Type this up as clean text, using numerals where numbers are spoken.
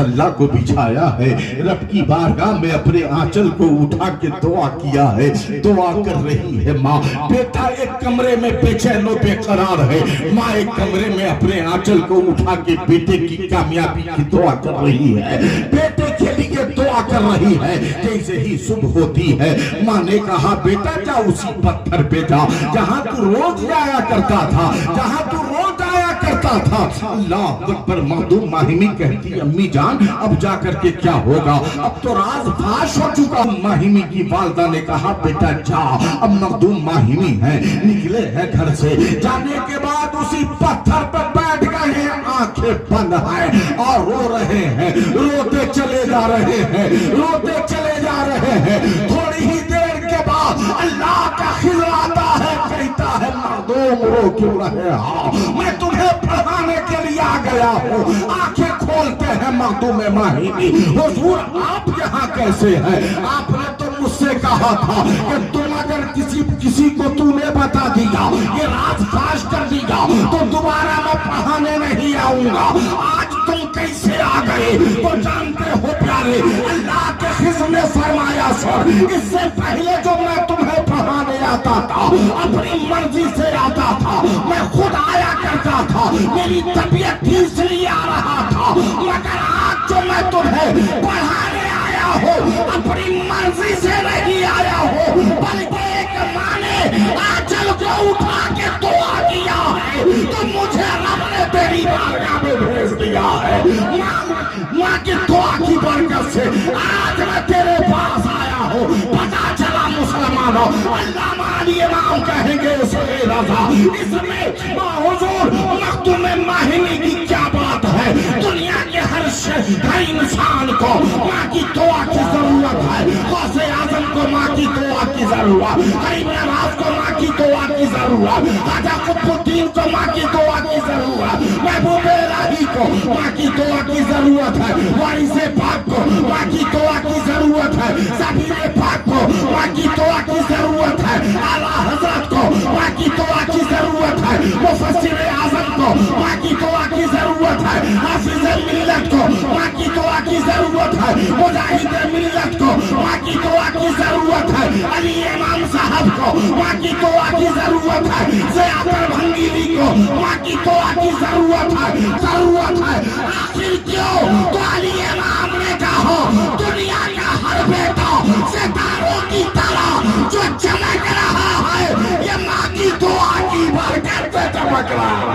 मुसल्ला को बिछाया है, रब की बारगाह में अपने आंचल को उठा के दुआ किया है। दुआ कर रही है माँ। बेटा एक कमरे में बेचैन और बेकरार है, माँ एक कमरे में अपने आंचल को उठा के बेटे की कामयाबी की दुआ कर रही है, बेटे के लिए दुआ कर रही है। जैसे ही सुबह होती है, माँ ने कहा बेटा जा उसी पत्थर पे जा जहां तू रोज जाया करता था, जहां तू रोज आया करता था। अल्लाह अकबर। मखदूम माहिमी कहती अम्मी जान अब जा करके क्या होगा, अब तो राज फाश हो चुका। माहिमी की वालदा ने कहा बेटा जा। अब मखदूम माहिमी है, निकले हैं घर से, जाने के बाद उसी पत्थर पर बैठ गए हैं, आंखें बंद है और रो रहे हैं, रोते चले जा रहे हैं, रोते चले जा रहे हैं। थोड़ी ही देर के बाद अल्लाह का खिज़र आता है, कहता है मखदूम रो क्यों रहे हो, मैं तुम्हें पढ़ाने के लिए आ गया हूँ। आंखें खोलते हैं मखदूम माहिमी, हुजूर आप यहाँ कैसे हैं? आपने तो मुझसे कहा था कि तुम अगर किसी को तूने बता दिया, ये राज फाश कर दिया, तो दोबारा मैं पढ़ाने नहीं आऊंगा। आज तुम कैसे आ गए? तो जानते हो प्यारे, अल्लाह के खिज़र ने फरमाया सर, इससे पहले जो मैं तुम्हें पढ़ाने आता था, अपनी मर्जी से आता था, मैं खुद आया करता था, मेरी तबीयत ठीक से नहीं आ रहा था, मगर आज जो मैं तुम्हें पढ़ाने आया हूँ, अपनी मर्जी से नहीं आया हूँ, बल्कि एक माँ ने आंचल को उठा के दुआ किया है, तो मुझे रब ने तेरी बारगाह में भेज दिया है। माँ की दुआ की बरकत से आज मैं तेरे पास आया हूँ। पता चला मुसलमानों, अल्लाह माली इमाम कहेंगे सुने रजा, इसमें हुजूर मखदूम माहिमी की क्या बात है। दुनिया के हर इंसान को माँ की दुआ की जरूरत है। गौसे आजम को माँ की दुआ की जरूरत, गरीब नवाज को माँ की दुआ की जरूरत, राजा कुतुबुद्दीन को माँ की दुआ की जरूरत, महबूब इलाही को माँ की दुआ की जरूरत है, वारिसे पाक को माँ की दुआ की जरूरत है, सबीरे पाक को माँ की दुआ की जरूरत है, आला हजरत को माँ की दुआ की जरूरत है, मुफस्सिर आज़म को माँ की दुआ की जरूरत है, हाफिज मिल्लत को माँ की दुआ की जरूरत है, मुजाहिद मिल्लत को माँ की दुआ की जरूरत है, अली इमाम साहब को माँ की दुआ की जरूरत है, ज़ियादत भंगीरी को माँ की दुआ की जरूरत है, जरूरत है। आखिर क्यों? तो अली इमाम ने कहा दुनिया का हर बेटा सितारों की तरह जो चमक रहा है, ये माँ की दुआ की बरकत से चमक रहा है।